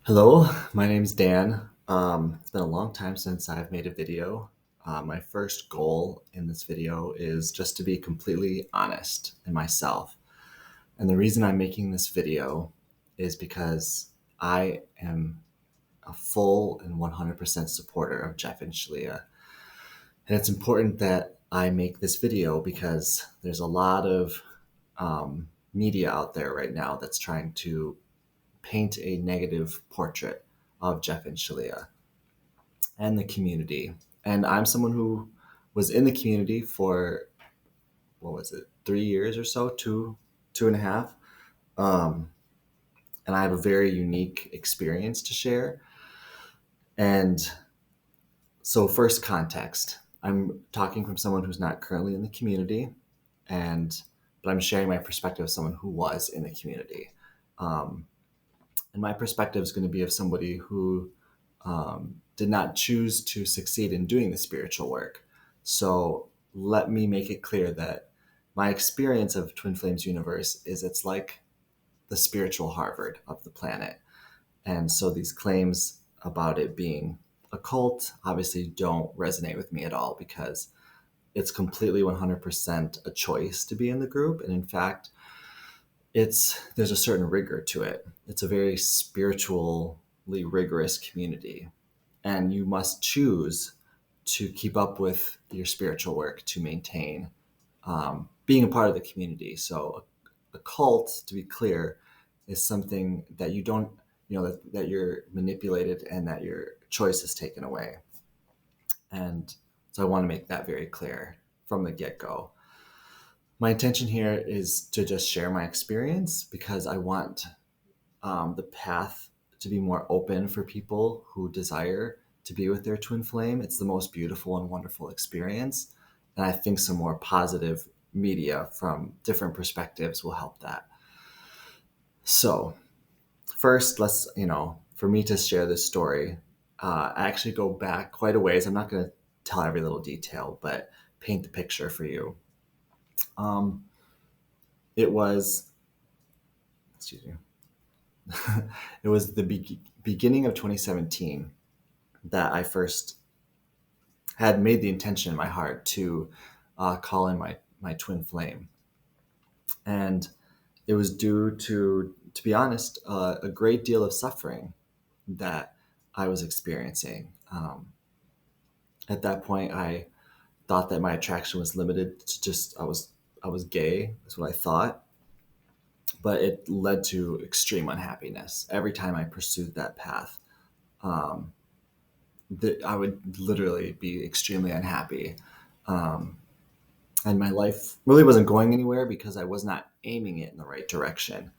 Hello, my name's Dan. It's been a long time since I've made a video. My first goal in this video is just to be completely honest in myself. And the reason I'm making this video is because I am a full and 100% supporter of Jeff and Shalia. And it's important that I make this video because there's a lot of media out there right now that's trying to paint a negative portrait of Jeff and Shalia and the community. And I'm someone who was in the community for, what was it, 3 years or so, two and a half. Um, and I have a very unique experience to share. And so, first context, I'm talking from someone who's not currently in the community, but I'm sharing my perspective of someone who was in the community. Um, and my perspective is going to be of somebody who did not choose to succeed in doing the spiritual work. So let me make it clear that my experience of Twin Flames universe is it's like the spiritual Harvard of the planet. And so these claims about it being a cult obviously don't resonate with me at all because it's completely 100% a choice to be in the group. And in fact, there's a certain rigor to it. It's a very spiritually rigorous community, and you must choose to keep up with your spiritual work to maintain being a part of the community. So a cult, to be clear, is something that you don't, that you're manipulated and that your choice is taken away. And so I want to make that very clear from the get-go. My intention here is to just share my experience because I want the path to be more open for people who desire to be with their twin flame. It's the most beautiful and wonderful experience. And I think some more positive media from different perspectives will help that. So, first, for me to share this story, I actually go back quite a ways. I'm not going to tell every little detail, but paint the picture for you. It was, excuse me, it was the beginning of 2017 that I first had made the intention in my heart to call in my twin flame. And it was due to be honest, a great deal of suffering that I was experiencing. At that point, I thought that my attraction was limited to just I was gay, is what I thought. But it led to extreme unhappiness every time I pursued that path. Um, that I would literally be extremely unhappy. Um, and my life really wasn't going anywhere because I was not aiming it in the right direction.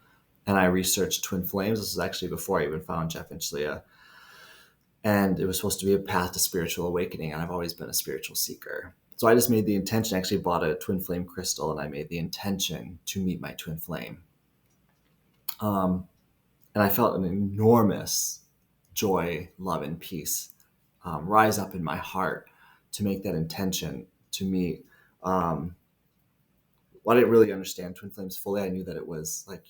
And I researched twin flames. This was actually before I even found Jeff and Shalia. And it was supposed to be a path to spiritual awakening. And I've always been a spiritual seeker. So I just made the intention, actually bought a twin flame crystal, and I made the intention to meet my twin flame. And I felt an enormous joy, love, and peace rise up in my heart to make that intention to meet. Well, I didn't really understand twin flames fully. I knew that it was like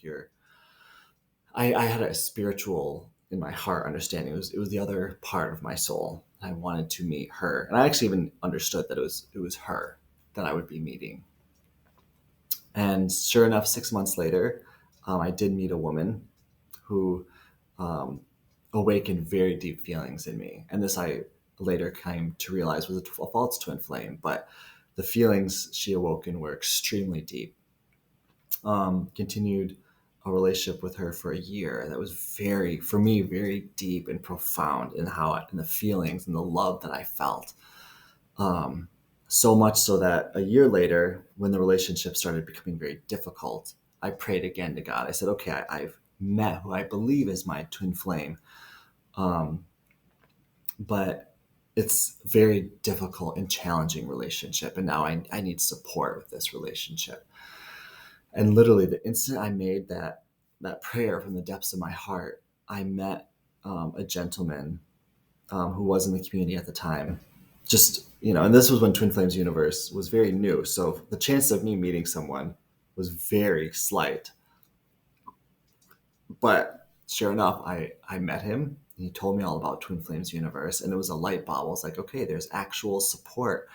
I had a spiritual in my heart understanding. It was the other part of my soul. I wanted to meet her, and I actually even understood that it was her that I would be meeting. And sure enough, 6 months later, I did meet a woman who um, awakened very deep feelings in me. And this I later came to realize was a false twin flame, but the feelings she awoken were extremely deep. Continued a relationship with her for a year that was for me, very deep and profound in in the feelings and the love that I felt. So much so that a year later, when the relationship started becoming very difficult, I prayed again to God. I said, okay, I've met who I believe is my twin flame. But it's very difficult and challenging relationship. And now I need support with this relationship. And literally the instant I made that prayer from the depths of my heart, I met a gentleman who was in the community at the time. Just, and this was when Twin Flames Universe was very new. So the chance of me meeting someone was very slight. But sure enough, I met him and he told me all about Twin Flames universe, and it was a light bulb. I was like, okay, there's actual support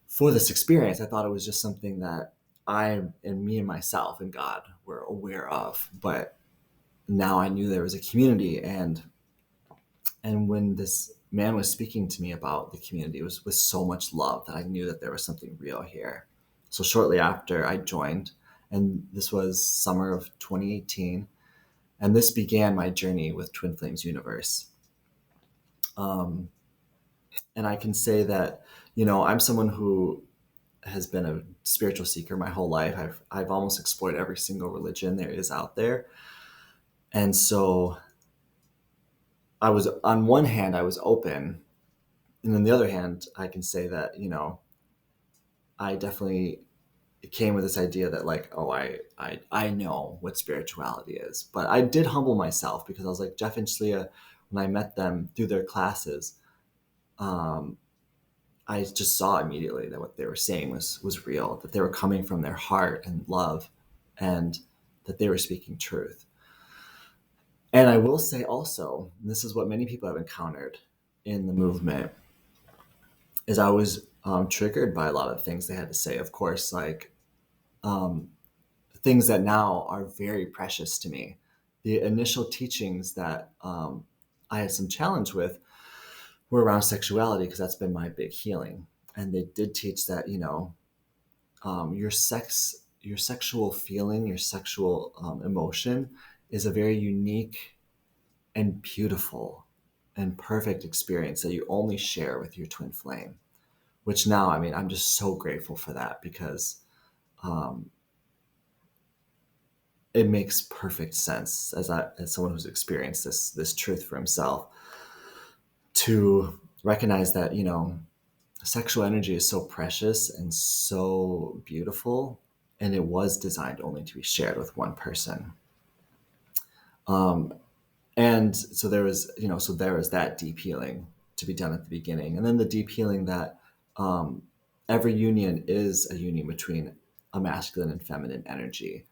for this experience. I thought it was just something that I and me and myself and God were aware of, but now I knew there was a community. And when this man was speaking to me about the community, it was with so much love that I knew that there was something real here. So shortly after I joined, and this was summer of 2018, and this began my journey with Twin Flames Universe. And I can say that, I'm someone who has been a spiritual seeker my whole life. I've almost explored every single religion there is out there. And so I was, on one hand, I was open. And on the other hand, I can say that, I definitely came with this idea that like, oh, I know what spirituality is. But I did humble myself because I was like, Jeff and Shlia, when I met them through their classes, I just saw immediately that what they were saying was real, that they were coming from their heart and love, and that they were speaking truth. And I will say also, and this is what many people have encountered in the movement, is I was triggered by a lot of things they had to say. Of course, like things that now are very precious to me. The initial teachings that I had some challenge with were around sexuality, because that's been my big healing. And they did teach that, your sexual feeling, your sexual emotion is a very unique and beautiful and perfect experience that you only share with your twin flame. Which now, I mean, I'm just so grateful for that, because it makes perfect sense as someone who's experienced this truth for himself, to recognize that, sexual energy is so precious and so beautiful, and it was designed only to be shared with one person. And so there was, that deep healing to be done at the beginning, and then the deep healing that every union is a union between a masculine and feminine energy.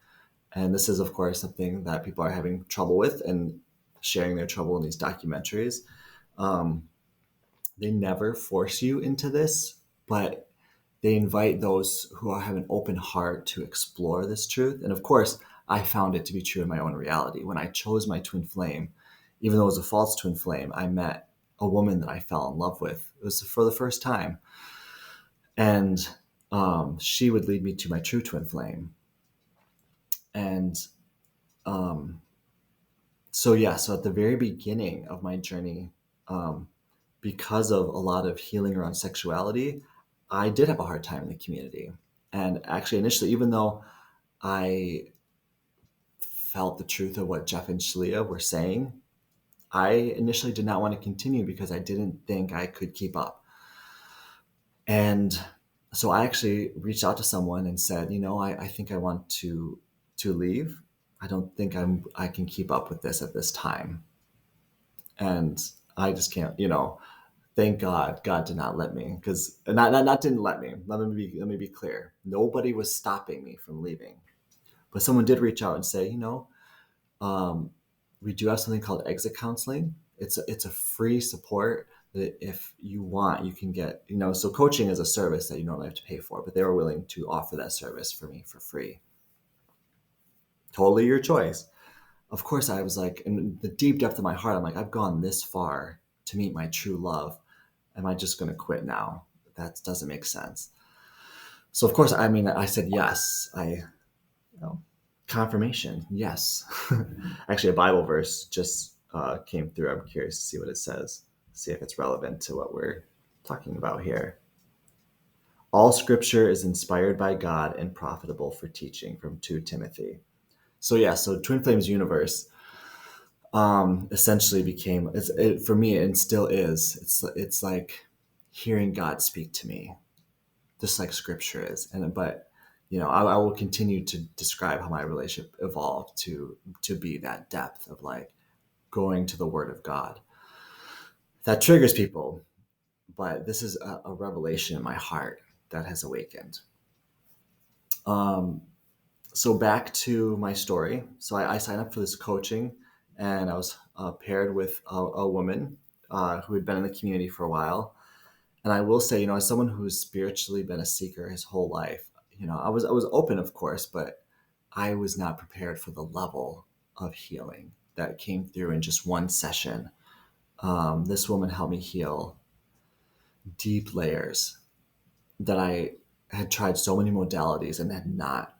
And this is, of course, something that people are having trouble with and sharing their trouble in these documentaries. They never force you into this, but they invite those who have an open heart to explore this truth. And of course, I found it to be true in my own reality. When I chose my twin flame, even though it was a false twin flame, I met a woman that I fell in love with. It was for the first time. And she would lead me to my true twin flame. And so at the very beginning of my journey, because of a lot of healing around sexuality, I did have a hard time in the community. And actually, initially, even though I felt the truth of what Jeff and Shlia were saying, I initially did not want to continue because I didn't think I could keep up. And so I actually reached out to someone and said, I think I want to leave. I don't think I can keep up with this at this time. And I just can't, thank God did not let me, because not didn't let me. Let me be clear. Nobody was stopping me from leaving. But someone did reach out and say, we do have something called exit counseling. It's a free support that if you want, you can get, so coaching is a service that you normally have to pay for, but they were willing to offer that service for me for free. Totally your choice. Of course, I was like, in the deep depth of my heart, I'm like, I've gone this far to meet my true love. Am I just going to quit now? That doesn't make sense. So of course, I said yes. Confirmation, yes. Actually, a Bible verse just came through. I'm curious to see what it says, see if it's relevant to what we're talking about here. All scripture is inspired by God and profitable for teaching, from 2 Timothy. So Twin Flames Universe essentially became, for me, and still is, it's like hearing God speak to me, just like scripture is. But I will continue to describe how my relationship evolved to be that depth of like going to the Word of God. That triggers people, but this is a revelation in my heart that has awakened. So back to my story. So I signed up for this coaching, and I was paired with a woman who had been in the community for a while. And I will say, as someone who's spiritually been a seeker his whole life, I was open, of course, but I was not prepared for the level of healing that came through in just one session. This woman helped me heal deep layers that I had tried so many modalities and had not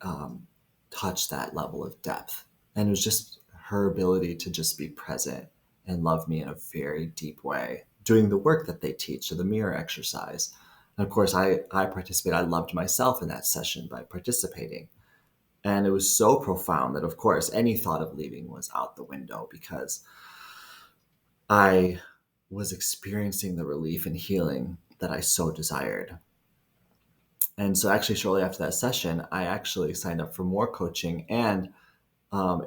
um, touched that level of depth. And it was just her ability to just be present and love me in a very deep way, doing the work that they teach, so the mirror exercise. And of course, I participated. I loved myself in that session by participating. And it was so profound that, of course, any thought of leaving was out the window because I was experiencing the relief and healing that I so desired. And so, actually, shortly after that session, I actually signed up for more coaching, and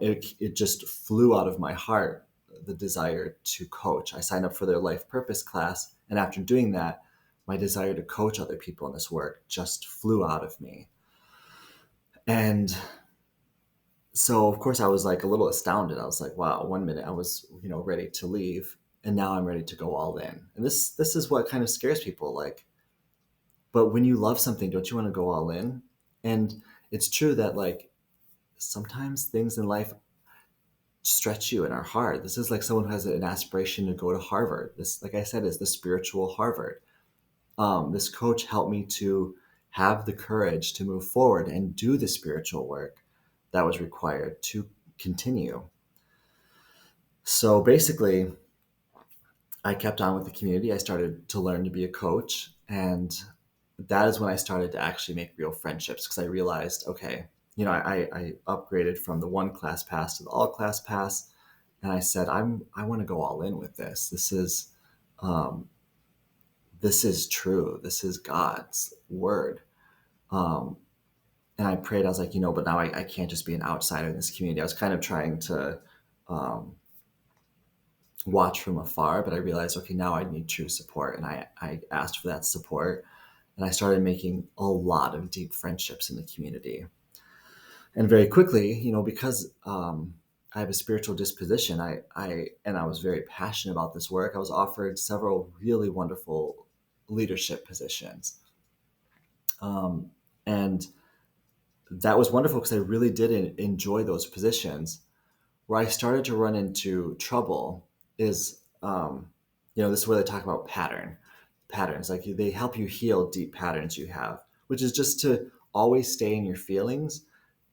it just flew out of my heart, the desire to coach. I signed up for their life purpose class, and after doing that, my desire to coach other people in this work just flew out of me. And so, of course, I was like a little astounded. I was like, wow, 1 minute I was, ready to leave, and now I'm ready to go all in. And this is what kind of scares people. Like, but when you love something, don't you want to go all in? And it's true that, like, sometimes things in life stretch you and are hard. This is like someone who has an aspiration to go to Harvard. This, like I said, is the spiritual Harvard. This coach helped me to have the courage to move forward and do the spiritual work that was required to continue. So basically, I kept on with the community. I started to learn to be a coach, and that is when I started to actually make real friendships, because I realized, okay, I upgraded from the one class pass to the all class pass, and I said, I want to go all in with this. Um, this is true. This is God's word. Um, and I prayed. I was like, but now I can't just be an outsider in this community. I was kind of trying to um, watch from afar, but I realized, okay, now I need true support, and I asked for that support, and I started making a lot of deep friendships in the community. And very quickly, because I have a spiritual disposition, I was very passionate about this work. I was offered several really wonderful leadership positions, um, and that was wonderful because I really did enjoy those positions. Where I started to run into trouble is, this is where they talk about patterns. Like, they help you heal deep patterns you have, which is just to always stay in your feelings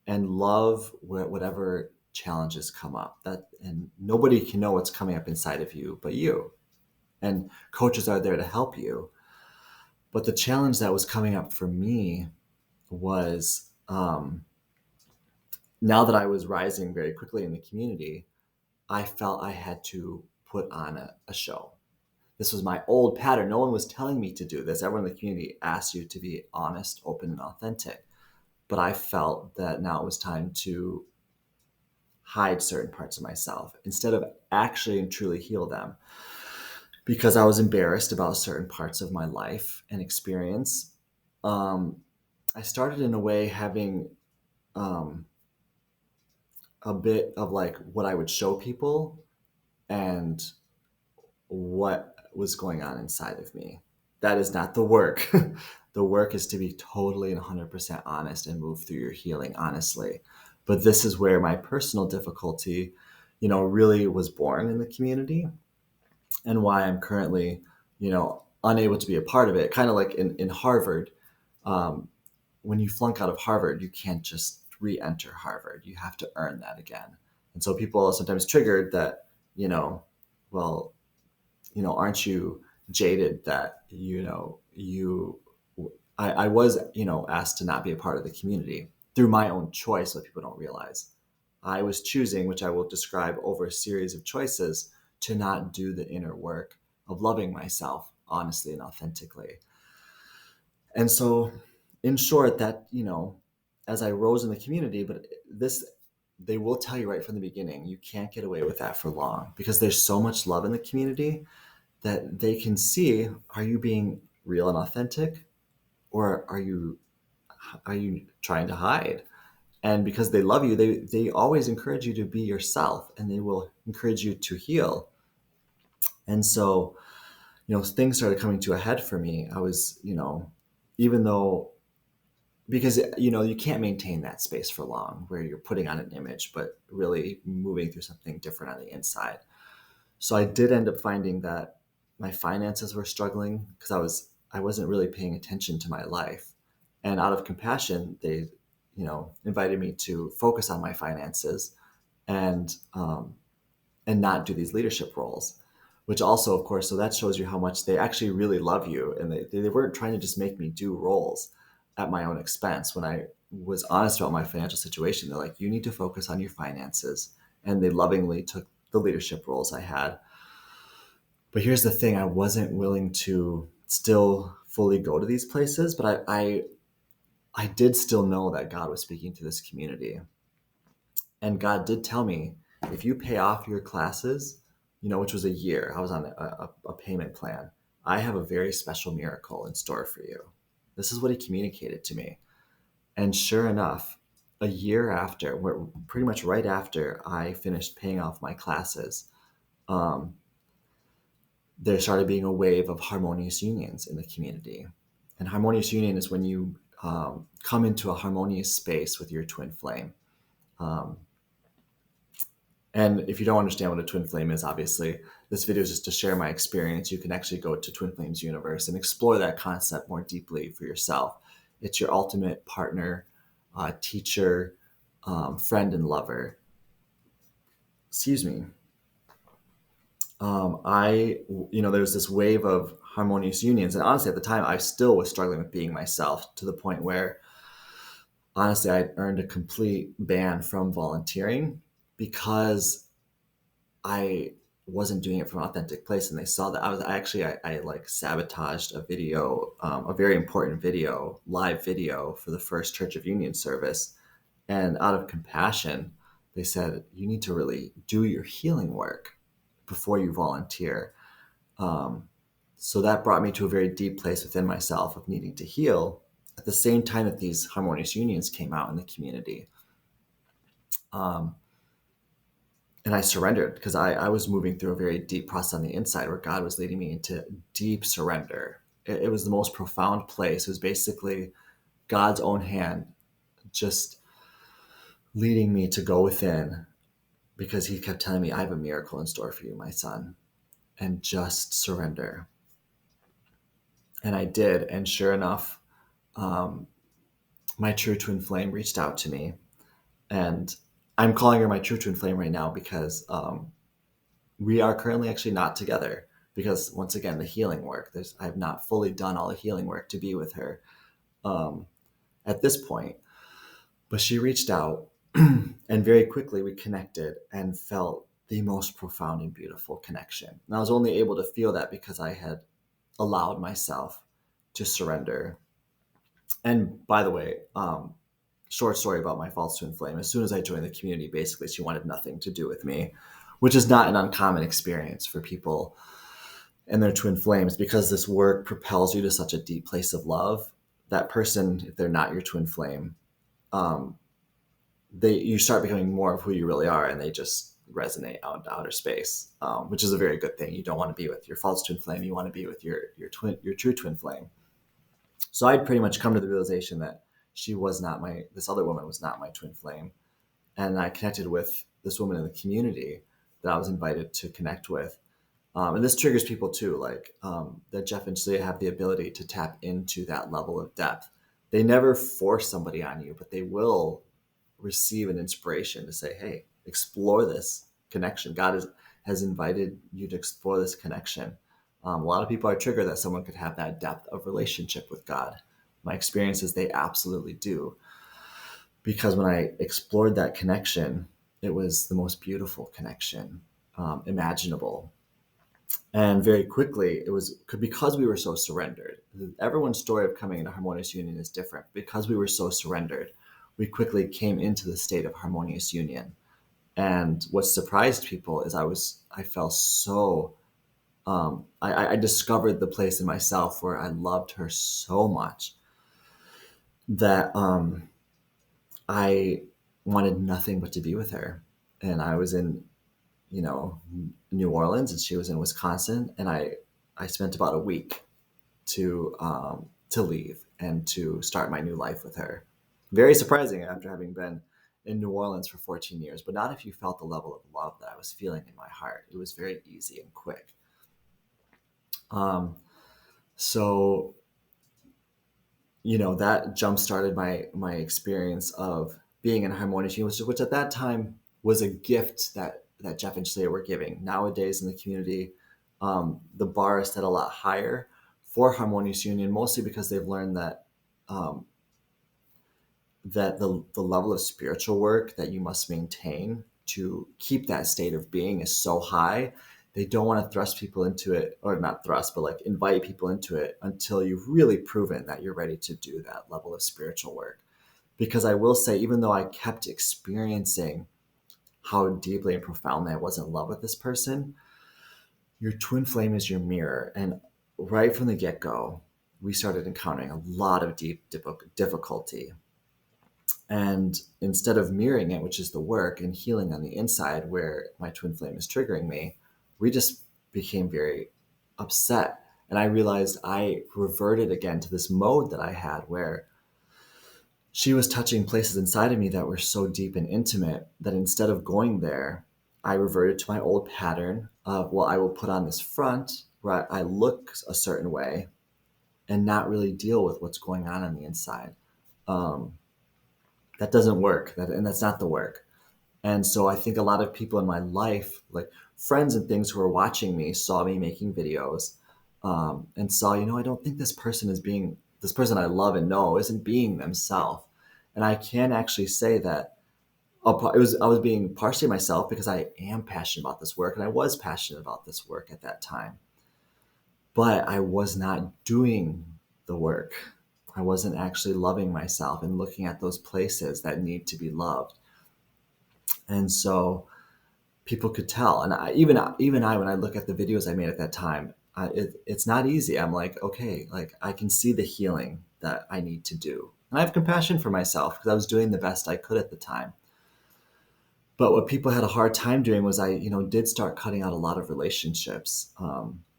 and love whatever challenges come up. And nobody can know what's coming up inside of you but you. And coaches are there to help you. But the challenge that was coming up for me was, now that I was rising very quickly in the community, I felt I had to put on a show. This was my old pattern. No one was telling me to do this. Everyone in the community asked you to be honest, open, and authentic. But I felt that now it was time to hide certain parts of myself instead of actually and truly heal them, because I was embarrassed about certain parts of my life and experience. Um, I started, in a way, having um, a bit of like what I would show people and what was going on inside of me. That is not the work. The work is to be totally and 100% honest and move through your healing honestly. But this is where my personal difficulty, really was born in the community, and why I'm currently, unable to be a part of it. Kind of like in Harvard, um, when you flunk out of Harvard, you can't just re-enter Harvard. You have to earn that again. And so people are sometimes triggered that, well, aren't you jaded that, I was, asked to not be a part of the community through my own choice, what people don't realize. I was choosing, which I will describe over a series of choices, to not do the inner work of loving myself honestly and authentically. And so, in short, that, as I rose in the community, but they will tell you right from the beginning, you can't get away with that for long, because there's so much love in the community that they can see, are you being real and authentic, or are you trying to hide? And because they love you, they always encourage you to be yourself, and they will encourage you to heal. And so, things started coming to a head for me. I was, even though, because, you can't maintain that space for long where you're putting on an image, but really moving through something different on the inside. So I did end up finding that my finances were struggling because I wasn't really paying attention to my life. And out of compassion, they, invited me to focus on my finances and and not do these leadership roles, which also, of course, so that shows you how much they actually really love you, and they weren't trying to just make me do roles at my own expense. When I was honest about my financial situation, they're like, you need to focus on your finances, and they lovingly took the leadership roles I had. But here's the thing: I wasn't willing to still fully go to these places, but I did still know that God was speaking to this community. And God did tell me, if you pay off your classes, which was a year, I was on a payment plan, I have a very special miracle in store for you. This is what he communicated to me. And sure enough, a year after, pretty much right after I finished paying off my classes, um, there started being a wave of harmonious unions in the community. And harmonious union is when you come into a harmonious space with your twin flame. Um, And if you don't understand what a twin flame is, obviously, this video is just to share my experience. You can actually go to Twin Flames Universe and explore that concept more deeply for yourself. It's your ultimate partner, teacher, friend, and lover. Excuse me. There's this wave of harmonious unions. And honestly, at the time, I still was struggling with being myself, to the point where, honestly, I earned a complete ban from volunteering because I wasn't doing it from an authentic place, and they saw that I like sabotaged a video, a very important video, live video for the first Church of Union service. And out of compassion, they said, you need to really do your healing work before you volunteer. Um, so that brought me to a very deep place within myself of needing to heal at the same time that these harmonious unions came out in the community. Um, and I surrendered because I was moving through a very deep process on the inside where God was leading me into deep surrender. It was the most profound place. It was basically God's own hand just leading me to go within, because he kept telling me, I have a miracle in store for you, my son, and just surrender. And I did. And sure enough, um, my true twin flame reached out to me. And I'm calling her my true twin flame right now because we are currently actually not together, because once again, the healing work, I have not fully done all the healing work to be with her um, at this point. But she reached out and very quickly we connected and felt the most profound and beautiful connection. And I was only able to feel that because I had allowed myself to surrender. And by the way, short story about my false twin flame. As soon as I joined the community, basically she wanted nothing to do with me, which is not an uncommon experience for people and their twin flames, because this work propels you to such a deep place of love. That person, if they're not your twin flame, um, you start becoming more of who you really are, and they just resonate out into outer space, which is a very good thing. You don't want to be with your false twin flame. You want to be with your true twin flame. So I'd pretty much come to the realization that this other woman was not my twin flame. And I connected with this woman in the community that I was invited to connect with. And this triggers people too, like that Jeff and Celia have the ability to tap into that level of depth. They never force somebody on you, but they will receive an inspiration to say, hey, explore this connection. Has invited you to explore this connection. A lot of people are triggered that someone could have that depth of relationship with God. My experience is they absolutely do. Because when I explored that connection, it was the most beautiful connection imaginable. And very quickly, it was because we were so surrendered. Everyone's story of coming into harmonious union is different. Because we were so surrendered, we quickly came into the state of harmonious union. And what surprised people is I felt so, I discovered the place in myself where I loved her so much that I wanted nothing but to be with her. And I was in, you know, New Orleans, and she was in Wisconsin, and I spent about a week to leave and to start my new life with her. Very surprising after having been in New Orleans for 14 years, but not if you felt the level of love that I was feeling in my heart. It was very easy and quick. Um, so that jump started my experience of being in harmonious union, which at that time was a gift that Jeff and Shleya were giving. Nowadays in the community, the bar is set a lot higher for harmonious union, mostly because they've learned um, that the level of spiritual work that you must maintain to keep that state of being is so high. They don't want to thrust people into it, or not thrust, but like invite people into it until you've really proven that you're ready to do that level of spiritual work. Because I will say, even though I kept experiencing how deeply and profoundly I was in love with this person, your twin flame is your mirror. And right from the get go, we started encountering a lot of deep difficulty. And instead of mirroring it, which is the work and healing on the inside where my twin flame is triggering me, we just became very upset. And I realized I reverted again to this mode that I had where she was touching places inside of me that were so deep and intimate that instead of going there, I reverted to my old pattern of, well, I will put on this front where I look a certain way and not really deal with what's going on the inside. Um, that doesn't work. And that's not the work. And so I think a lot of people in my life, like friends and things who are watching me, saw me making videos, and saw, I don't think this person I love and know isn't being themselves. And I can actually say that I was being partially myself because I am passionate about this work, and I was passionate about this work at that time. But I was not doing the work. I wasn't actually loving myself and looking at those places that need to be loved. And so people could tell. And even I, when I look at the videos I made at that time, it's not easy. I'm like, okay, like I can see the healing that I need to do. And I have compassion for myself because I was doing the best I could at the time. But what people had a hard time doing was did start cutting out a lot of relationships.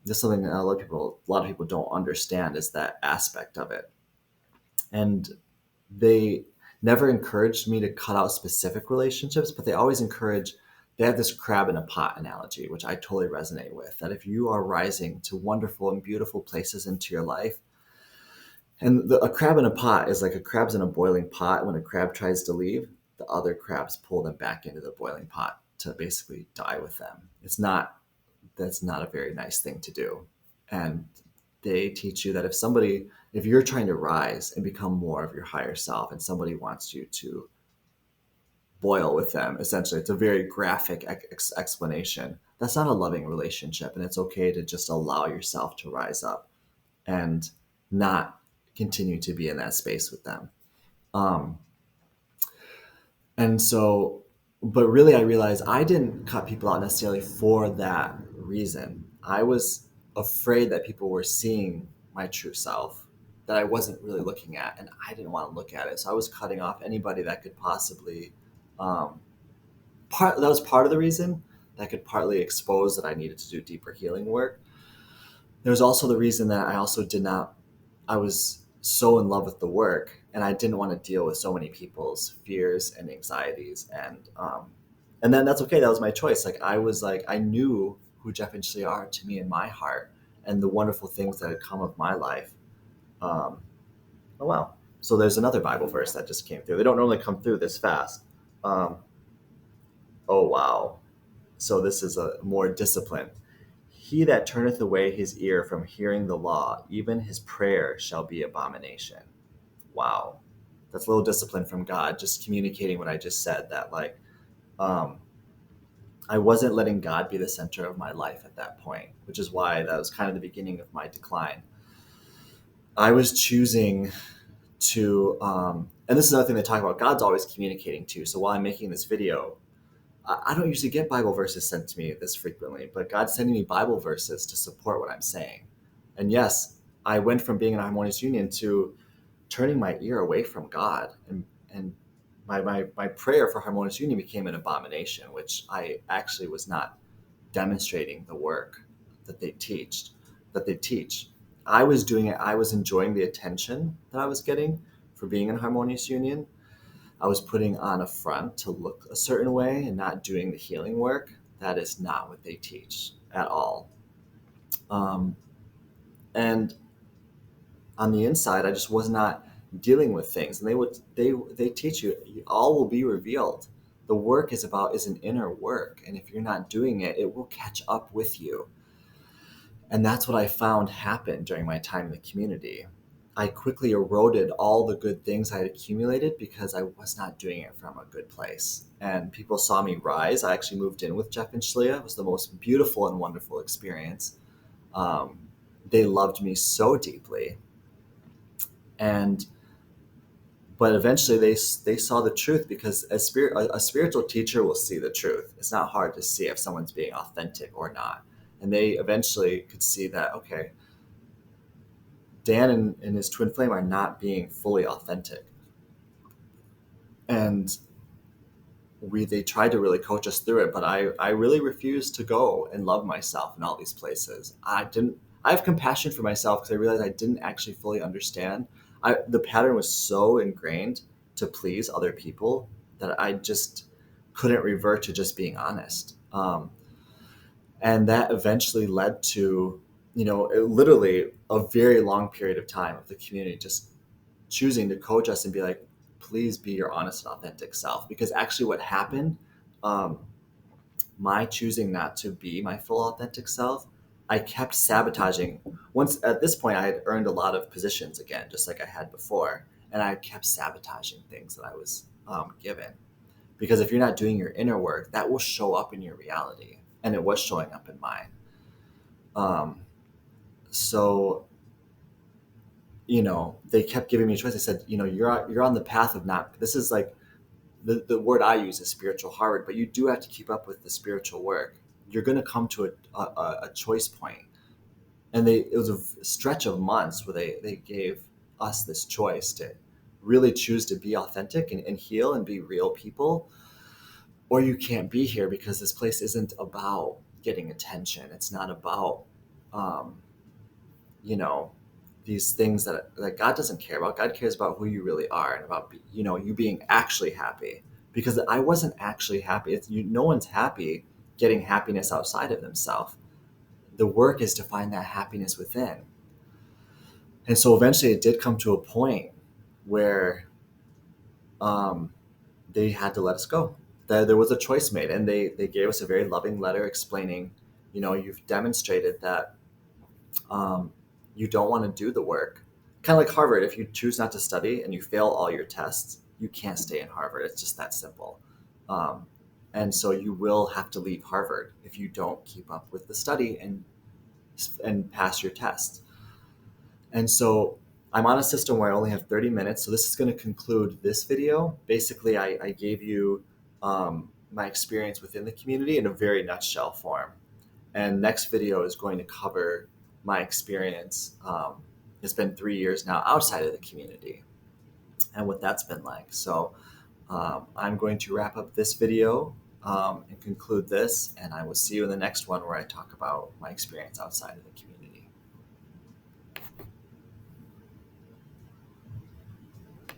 This is something that a lot of people don't understand is that aspect of it. And they never encouraged me to cut out specific relationships, but they have this crab in a pot analogy, which I totally resonate with, that if you are rising to wonderful and beautiful places into your life, and a crab in a pot is like a crab's in a boiling pot. When a crab tries to leave, the other crabs pull them back into the boiling pot to basically die with them. That's not a very nice thing to do. And they teach you that if you're trying to rise and become more of your higher self and somebody wants you to boil with them, essentially, it's a very graphic explanation. That's not a loving relationship. And it's okay to just allow yourself to rise up and not continue to be in that space with them. Um, and so, but really, I realized I didn't cut people out necessarily for that reason. I was afraid that people were seeing my true self that I wasn't really looking at, and I didn't want to look at it. So I was cutting off anybody that could possibly um, that was part of the reason that could partly expose that I needed to do deeper healing work. There's also the reason that I also did not, I was so in love with the work and I didn't want to deal with so many people's fears and anxieties. And then that's okay. That was my choice. Like, I knew who Jeff and Shleya are to me in my heart and the wonderful things that had come of my life. Um, oh, wow. So there's another Bible verse that just came through. They don't normally come through this fast. Um, oh, wow. So this is a more discipline. He that turneth away his ear from hearing the law, even his prayer shall be abomination. Wow. That's a little discipline from God, just communicating what I just said, that um, I wasn't letting God be the center of my life at that point, which is why that was kind of the beginning of my decline. I was choosing and this is another thing they talk about, God's always communicating too. So while I'm making this video, I don't usually get Bible verses sent to me this frequently, but God's sending me Bible verses to support what I'm saying. And yes, I went from being in a harmonious union to turning my ear away from God and my prayer for harmonious union became an abomination, which I actually was not demonstrating the work that they teach. I was doing it. I was enjoying the attention that I was getting for being in harmonious union. I was putting on a front to look a certain way and not doing the healing work. That is not what they teach at all. Um, and on the inside, I just was not dealing with things. And they teach you all will be revealed. The work is an inner work, and if you're not doing it, it will catch up with you. And that's what I found happened during my time in the community. I quickly eroded all the good things I had accumulated because I was not doing it from a good place. And people saw me rise. I actually moved in with Jeff and Shlia. It was the most beautiful and wonderful experience. Um, they loved me so deeply. And but eventually they saw the truth, because a spiritual teacher will see the truth. It's not hard to see if someone's being authentic or not. And they eventually could see that, okay, Dan and his twin flame are not being fully authentic. And they tried to really coach us through it, but I really refused to go and love myself in all these places. I have compassion for myself because I realized I didn't actually fully understand. The pattern was so ingrained to please other people that I just couldn't revert to just being honest. And that eventually led to, literally a very long period of time of the community just choosing to coach us and be like, please be your honest and authentic self. Because actually what happened, um, my choosing not to be my full authentic self, I kept sabotaging. Once at this point, I had earned a lot of positions again, just like I had before. And I kept sabotaging things that I was given. Because if you're not doing your inner work, that will show up in your reality. And it was showing up in mine. So they kept giving me a choice. They said, you're on the path of not, this is like, the word I use is spiritual Harvard, but you do have to keep up with the spiritual work. You're going to come to a choice point. And it was a stretch of months where they gave us this choice to really choose to be authentic and heal and be real people, or you can't be here, because this place isn't about getting attention. It's not about, um, you know, these things that God doesn't care about. God cares about who you really are and about, you being actually happy. Because I wasn't actually happy. No one's happy getting happiness outside of themselves. The work is to find that happiness within. And so eventually it did come to a point where um, they had to let us go. There was a choice made, and they gave us a very loving letter explaining, you've demonstrated that you don't want to do the work. Kind of like Harvard, if you choose not to study and you fail all your tests, you can't stay in Harvard. It's just that simple. Um, and so you will have to leave Harvard if you don't keep up with the study and pass your tests. And so I'm on a system where I only have 30 minutes. So this is going to conclude this video. Basically, I gave you my experience within the community in a very nutshell form. And next video is going to cover my experience. It's been 3 years now outside of the community and what that's been like. So I'm going to wrap up this video and conclude this. And I will see you in the next one where I talk about my experience outside of the community.